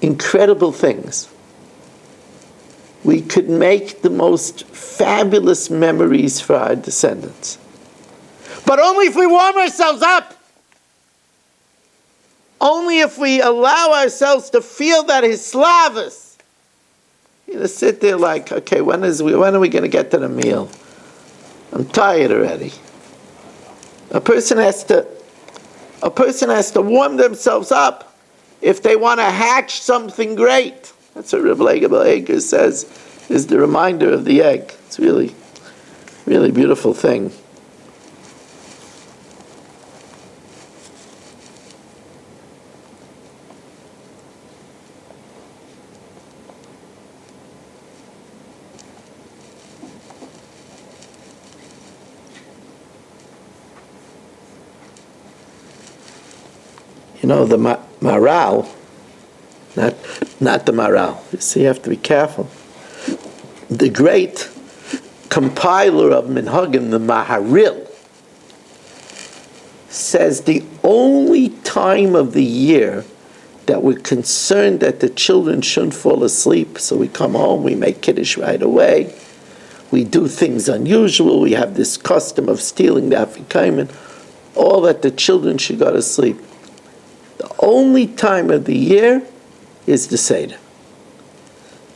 incredible things. We could make the most fabulous memories for our descendants. But only if we warm ourselves up. Only if we allow ourselves to feel that hislavus. Sit there like, okay, when are we going to get to the meal? I'm tired already. A person has to warm themselves up if they want to hatch something great. That's what Reb Leibel Eger says is the reminder of the egg. It's really, really beautiful thing. You know, the Maral, not the Maral. You see, you have to be careful. The great compiler of Minhagim, the Maharil, says the only time of the year that we're concerned that the children shouldn't fall asleep, so we come home, we make Kiddush right away, we do things unusual, we have this custom of stealing the Afikaimen, all that the children should go to sleep. The only time of the year is the Seder.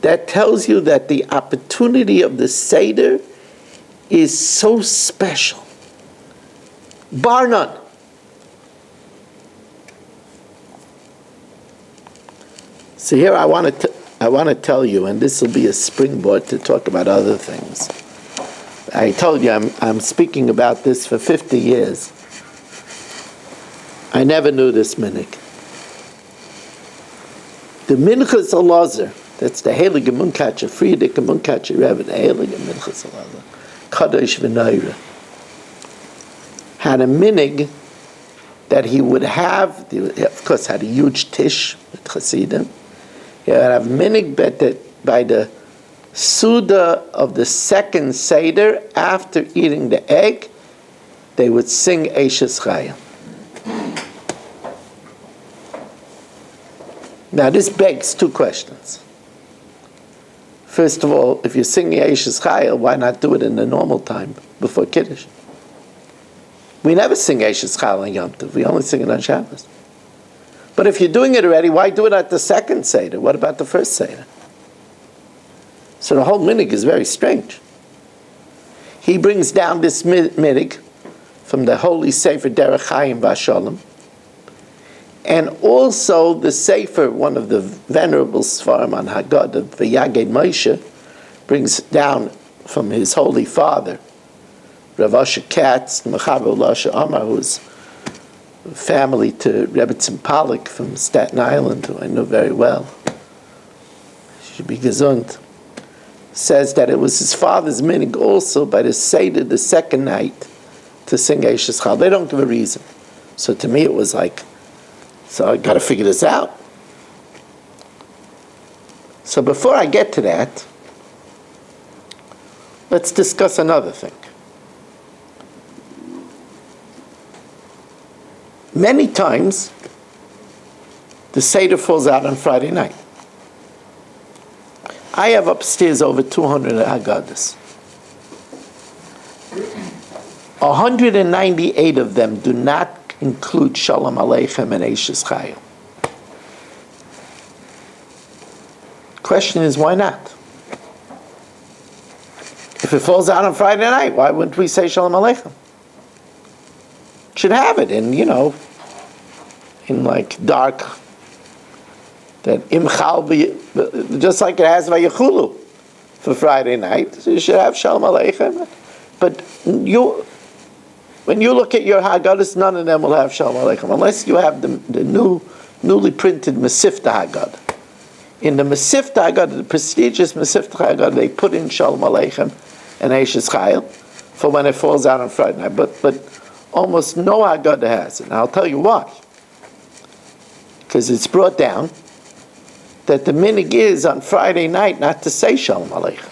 That tells you that the opportunity of the Seder is so special. Bar none. So here I want to tell you, and this will be a springboard to talk about other things. I told you I'm speaking about this for 50 years. I never knew this minhag. The Minchas Elazar, that's the Heilige Munkacher Friedrich Munkacher Rebbe, the Heilige Minchas Elazar, Kadosh V'Noira, had a minhag that he would have, he of course had a huge tish with Hasidim. He would have minig that by the Suda of the second Seder, after eating the egg, they would sing Eishes Chayil. Now this begs two questions. First of all, if you're singing Eishes Chayil, why not do it in the normal time before Kiddush? We never sing Eishes Chayil on Yom Tov. We only sing it on Shabbos. But if you're doing it already, why do it at the second Seder? What about the first Seder? So the whole minig is very strange. He brings down this minig from the holy Sefer Derech Chaim Vashalom, and also the Sefer, one of the venerable Sfarim on Haggadah, V'Yaged Moshe, brings down from his holy father, Rav Asher Katz, Mechaber Lasha Amar, who's family to Rebbetzin Pollack from Staten Island, who I know very well. He should be gesund. Says that it was his father's minig also by the Seder the second night to sing Eishes Chayil. They don't give a reason. So to me it was like, so I got to figure this out. So before I get to that, let's discuss another thing. Many times, the Seder falls out on Friday night. I have upstairs over 200 Haggadahs. 198 of them do not include Shalom Aleichem and Eishes Chayil. Question is, why not? If it falls out on Friday night, why wouldn't we say Shalom Aleichem? Should have it in, in like dark, that imchal, just like it has Vayechulu for Friday night, so you should have Shalom Aleichem. But when you look at your Haggadahs, none of them will have Shalom Aleichem, unless you have the newly printed Mesifta Haggadah. In the Mesifta Haggadah, the prestigious Mesifta Haggadah, they put in Shalom Aleichem and Eishes Chayil for when it falls out on Friday night. But almost no Haggadah has it. And I'll tell you why. Because it's brought down that the minig is on Friday night not to say Shalom Aleichem.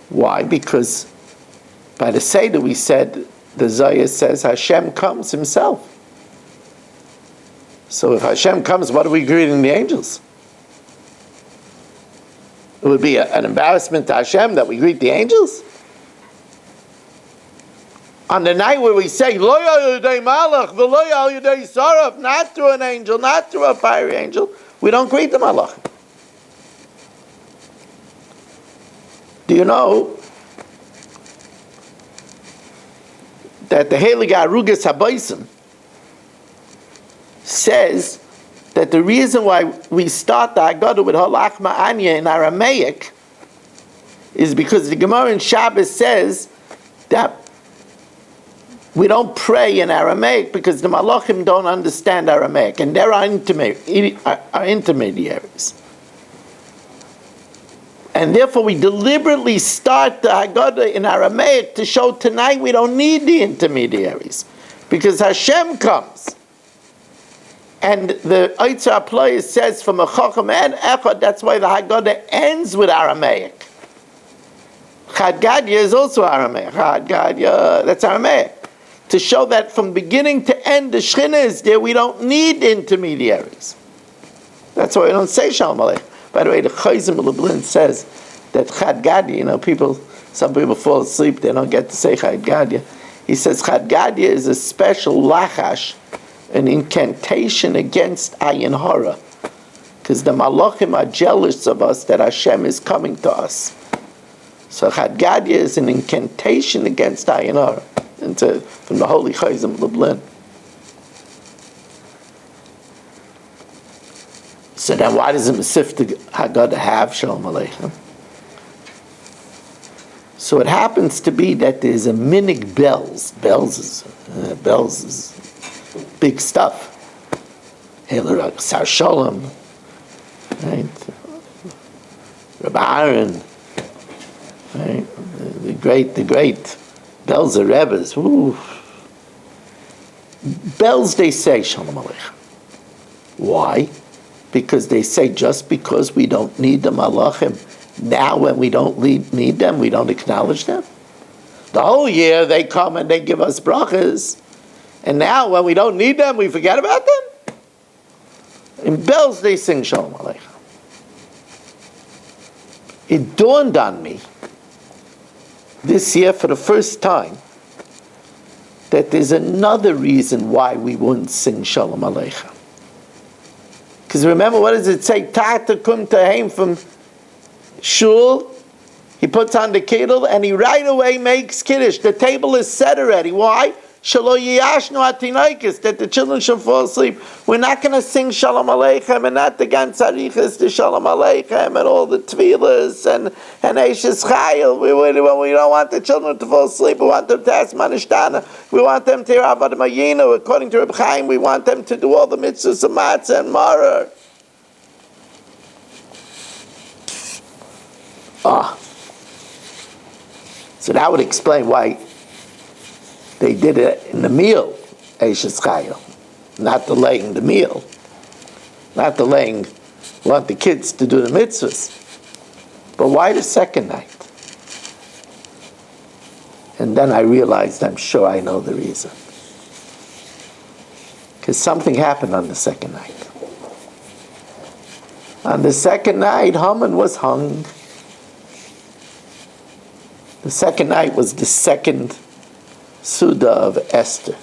Why? Because by the Seder we said, the Zohar says Hashem comes himself. So if Hashem comes, what are we greeting the angels? It would be an embarrassment to Hashem that we greet the angels. On the night where we say, Lo yalidei malach, v'lo yalidei saraf, not through an angel, not through a fiery angel, we don't greet the malach. Do you know that the Heilige Arugas Habaysim says that the reason why we start the Haggadah with Halach Ma'anya in Aramaic is because the Gemara in Shabbos says that we don't pray in Aramaic because the Malachim don't understand Aramaic, and they're our intermediaries. And therefore we deliberately start the Haggadah in Aramaic to show tonight we don't need the intermediaries, because Hashem comes. And the Eitzah Ploy says from a Chacham and Echad, that's why the Haggadah ends with Aramaic. Chad Gadya is also Aramaic. Chad Gadya, that's Aramaic. To show that from beginning to end, the Shechina is there, we don't need intermediaries. That's why we don't say Shalom Aleichem. By the way, the Chayzim Lublin says that Chad Gadya, some people fall asleep, they don't get to say Chad Gadya. He says Chad Gadya is a special lachash, an incantation against Ayin Hara. Because the Malachim are jealous of us that Hashem is coming to us. So Chad Gadya is an incantation against Ayin Hara. From the Holy Chayzim Lublin. So then why does the Mesifta Haggadah have Shalom Aleichem? So it happens to be that there's a minig bells. Bells is big stuff. Heiler Sar Shalom, right? Rabbi Aaron, right? The great Belzer Rebbes. bells, they say Shalom Aleichem. Why? Because they say just because we don't need the Malachim, now when we don't need them, we don't acknowledge them. The whole year they come and they give us brachas, and now when we don't need them, we forget about them. In bells they sing Shalom Aleichem. It dawned on me this year for the first time that there's another reason why we wouldn't sing Shalom Aleichem. Because remember, what does it say? Tata kum taheim from shul. He puts on the kettle and he right away makes kiddush. The table is set already. Why? Shalo yiyashnu atinaikis, that the children should fall asleep. We're not going to sing Shalom Aleichem and not the gan tzarichas, the Shalom Aleichem and all the tefillas and Eishes Chayil. When we don't want the children to fall asleep, we want them to ask Manishtana. We want them to hear Avad Mayinu. According to Reb Chaim, we want them to do all the mitzvahs of matzah and maror. So that would explain why they did it in the meal, Eishes Chayil, not delaying the meal, not delaying, want the kids to do the mitzvahs. But why the second night? And then I realized, I'm sure I know the reason. Because something happened on the second night. On the second night, Haman was hung. The second night was the second Suda of Esther.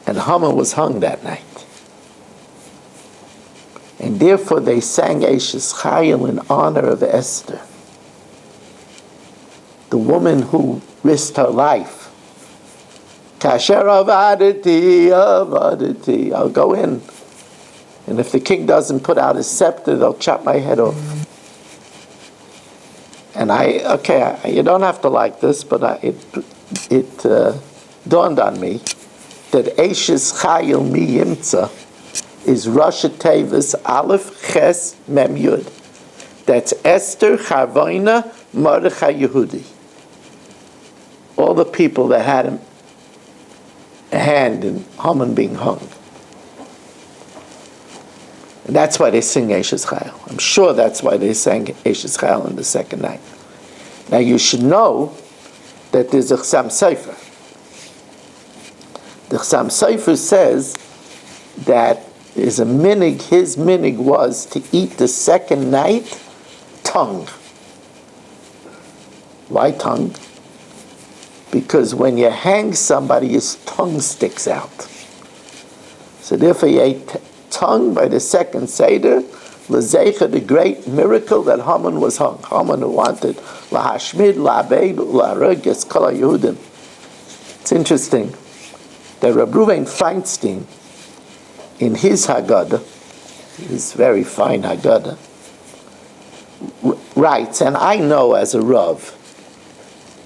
And Haman was hung that night. And therefore they sang Eishes Chayil in honor of Esther, the woman who risked her life. Kasher avaditi, avaditi. I'll go in. And if the king doesn't put out his scepter, they'll chop my head off. And you don't have to like this, but it dawned on me that Eishes Chayil mi yimtza is Rosh Tevis Aleph Ches Mem Yud. That's Esther, Charvoina, Mordechai, Yehudi. All the people that had a hand in Haman being hung. And that's why they sing Eishes Chayil. I'm sure that's why they sang Eishes Chayil on the second night. Now you should know that there's a Chsam Sofer. The Chsam Sofer says that there's a minig, his minig was to eat the second night tongue. Why tongue? Because when you hang somebody, his tongue sticks out. So therefore he ate tongue by the second Seder, L'zeicha, the great miracle that Haman was hung. Haman who wanted lahashmid, la'abeid, la'areg, es kol Yehudim. It's interesting that Reb Ruvain Feinstein, in his Haggadah, his very fine Haggadah, writes, and I know as a Rav,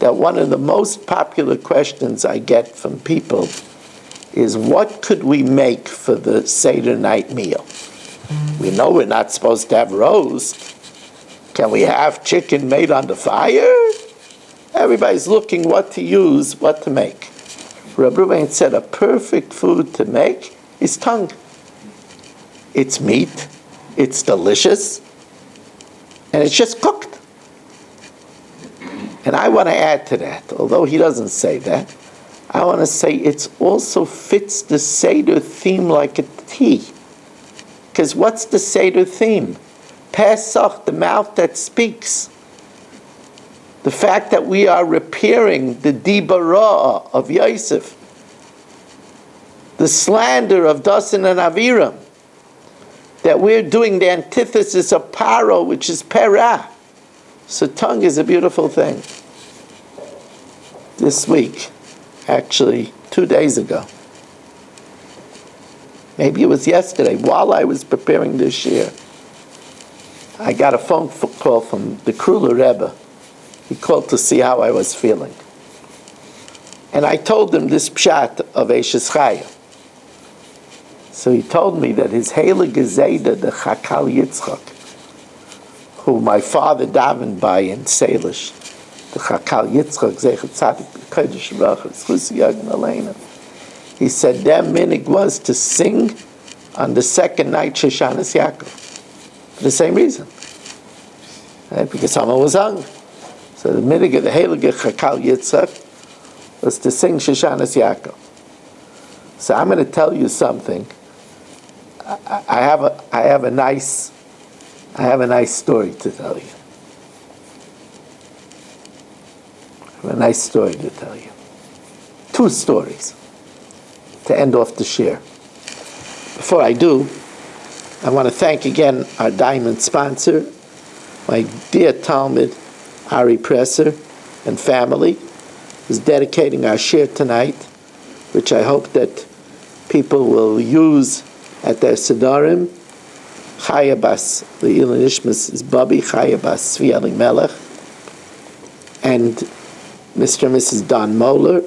that one of the most popular questions I get from people is, what could we make for the Seder night meal? We know we're not supposed to have roast. Can we have chicken made on the fire? Everybody's looking what to use, what to make. Reb Ruvain said a perfect food to make is tongue. It's meat, it's delicious, and it's just cooked. And I want to add to that, although he doesn't say that, I want to say it also fits the Seder theme like a T. Because what's the Seder theme? Pesach, the mouth that speaks. The fact that we are repairing the Dibarah of Yosef, the slander of Dasan and Aviram, that we're doing the antithesis of Paro, which is Perah. So tongue is a beautiful thing. This week, actually 2 days ago, maybe it was yesterday, while I was preparing this year, I got a phone call from the Kruller Rebbe. He called to see how I was feeling. And I told him this pshat of Eishes Chayil. So he told me that his Heilige Zayda, the Chakal Yitzchak, who my father davened by in Salish, the Chakal Yitzchak, Zechat Tzadik, Kodesh Baruch, Zchus Yagn Aleinu, He said their minig was to sing on the second night Shoshanas Yaakov. For the same reason. Right? Because someone was hung. So the minig of the heilige Chakal Yitzchak was to sing Shoshanas Yaakov. So I'm going to tell you something. I have a nice story to tell you. I have a nice story to tell you. 2 stories to end off the share. Before I do, I want to thank again our diamond sponsor, my dear Talmud, Ari Presser, and family, who's dedicating our share tonight, which I hope that people will use at their Sedarim. Chaya Bas Le'ilin Ishmas is Bobby, Chaya Bas Tzvi Elimelech, and Mr. and Mrs. Don Moeller,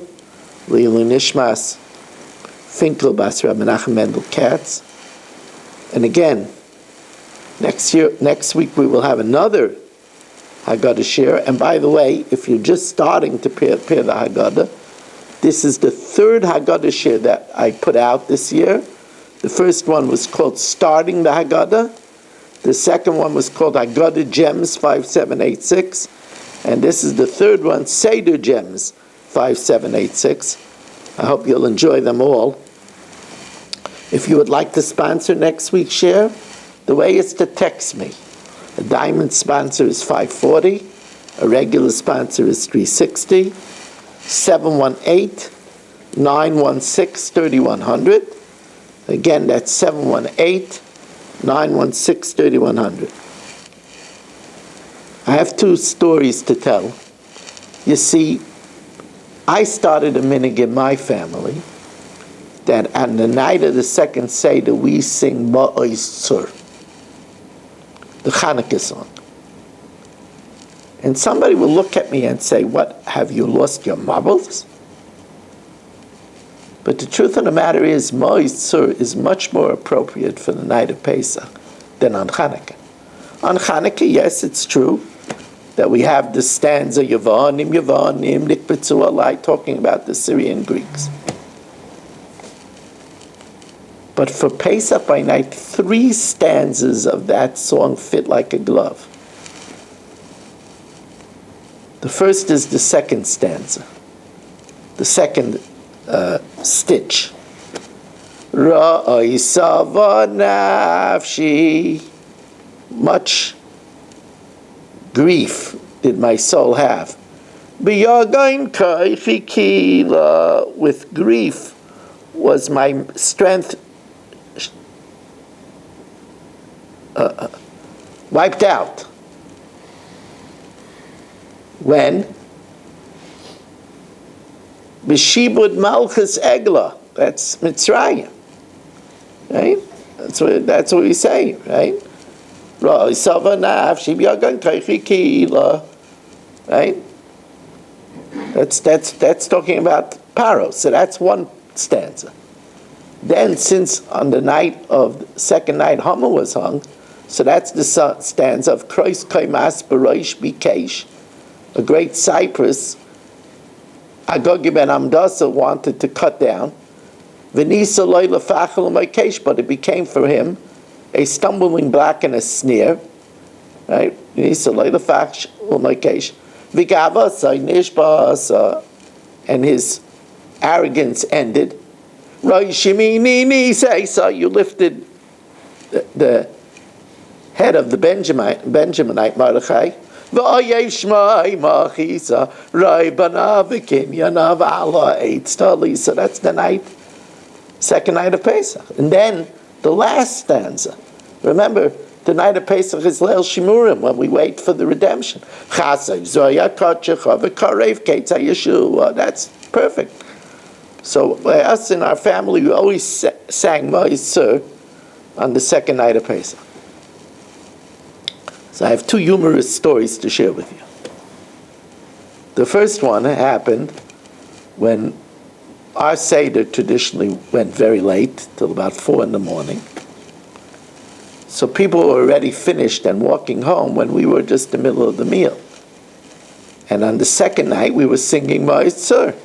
Le'ilin Ishmas, Finkel Bas Rabbi Menachem Mendel Katz. And again, next week we will have another Haggadah share. And by the way, if you're just starting to prepare the Haggadah, this is the 3rd Haggadah share that I put out this year. The first one was called Starting the Haggadah. The second one was called Seder Gems 5786. And this is the 3rd one, Seder Gems 5786. I hope you'll enjoy them all. If you would like to sponsor next week's share, the way is to text me. A diamond sponsor is $540. A regular sponsor is $360. 718-916-3100. Again, that's 718-916-3100. I have 2 stories to tell. You see, I started a minig in my family that on the night of the second Seder, we sing Ma'oisur, the Chanukah song. And somebody will look at me and say, what, have you lost your marbles? But the truth of the matter is, Ma'oisur is much more appropriate for the night of Pesach than on Chanukah. On Chanukah, yes, it's true that we have the stanza Yavanim, Nikbetzu Alai, talking about the Syrian Greeks. But for Pesach by night, 3 stanzas of that song fit like a glove. The first is the second stanza, the second stitch. Ra'oi sava nafshi. Much grief did my soul have. B'yagain kaifi kila. With grief was my strength wiped out. When? B'shibud malchus egla. That's Mitzrayim. Right? That's what we say, right? Right? That's talking about Paro. So that's one stanza. Then, since on the night of the second night Haman was hung, so that's the stanza of Krois Kaimas Baroish Bikesh, a great cypress. Agagi ben Amdasa wanted to cut down. Venisa Loila Fachel Makesh, but it became for him a stumbling block and a snare. Right? Venisa Loila Fachel Makesh. Vigavasa Nishbasa, and his arrogance ended. Roishimini say so. You lifted the head of the Benjaminite Mordechai. So that's the night, second night of Pesach. And then the last stanza. Remember, the night of Pesach is Leil Shimurim, when we wait for the redemption. That's perfect. So by us in our family, we always sang Ma'isur on the second night of Pesach. So I have 2 humorous stories to share with you. The first one happened when our Seder traditionally went very late, till about 4 in the morning. So people were already finished and walking home when we were just in the middle of the meal. And on the second night, we were singing Ma'isur.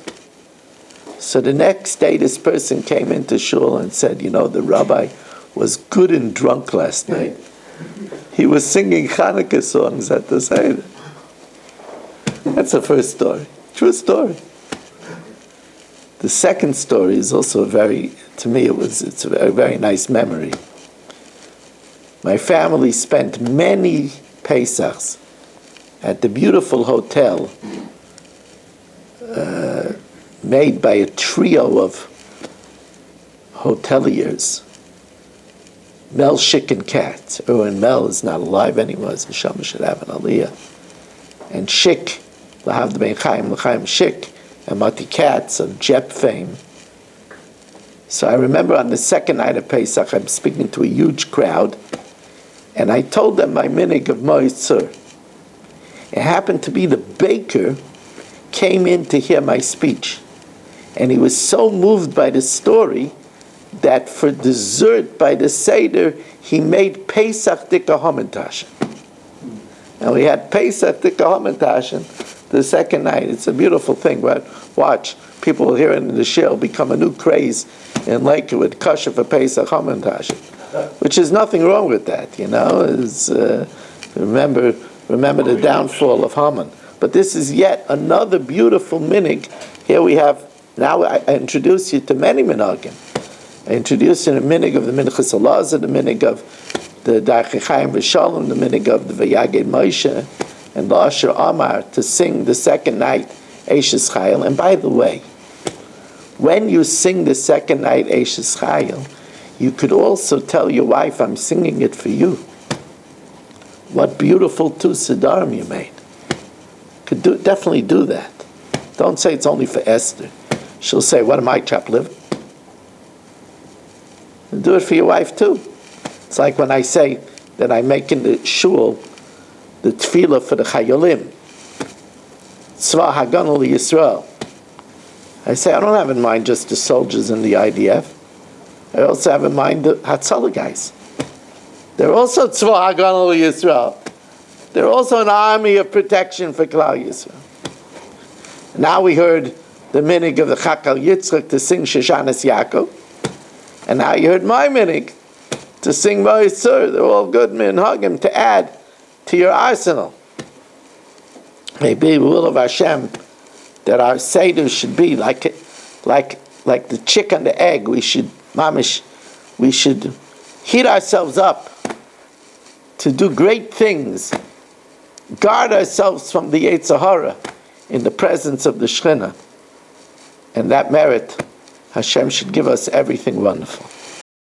So the next day this person came into shul and said, you know, the rabbi was good and drunk last night. He was singing Hanukkah songs at the Seder. That's the first story. True story. The second story is also to me it's a very, very nice memory. My family spent many Pesachs at the beautiful hotel made by a trio of hoteliers. Mel, Schick, and Katz. Erwin Mel is not alive anymore. His neshama should have an aliyah. And Schick, Lahav Ben Chaim, L'chaim Schick, and Mati Katz of Jep fame. So I remember on the second night of Pesach, I'm speaking to a huge crowd, and I told them my minig of matzah. It happened to be the baker came in to hear my speech, and he was so moved by the story that for dessert by the Seder, he made Pesach Dika Hamantashen. And we had Pesach Dika Hamantashen the second night. It's a beautiful thing, but watch, people will hear it in the shul become a new craze in Lakewood, Kasher for Pesach Hamantashen, which is nothing wrong with that, you know. Remember the downfall of Haman. But this is yet another beautiful minig. Here we have, now I introduce you to many minagim. I introduced you to the minig of the Minchas Elazar, the minig of the Darchei Chaim V'Shalom, the minig of the Vayaged Moshe, and the Asher Amar to sing the second night Eishes Chayil. And by the way, when you sing the second night Eishes Chayil, you could also tell your wife, I'm singing it for you. What beautiful two Siddharim you made. Definitely do that. Don't say it's only for Esther. She'll say, what am I, chopped liver? And do it for your wife too. It's like when I say that I make in the shul the tefillah for the chayolim. Tzva Haganah Yisrael. I say, I don't have in mind just the soldiers in the IDF. I also have in mind the Hatzalah guys. They're also Tzva Haganah Yisrael. They're also an army of protection for Klal Yisrael. Now we heard the minig of the Chakal Yitzchak to sing Shoshanas Yaakov. And now you heard my minig to sing Matzah. They're all good minhagim to add to your arsenal. Maybe the will of Hashem that our Seder should be like the chick and the egg. We should heat ourselves up to do great things. Guard ourselves from the Yetzer Hara in the presence of the Shekhinah. And that merit, Hashem should give us everything wonderful.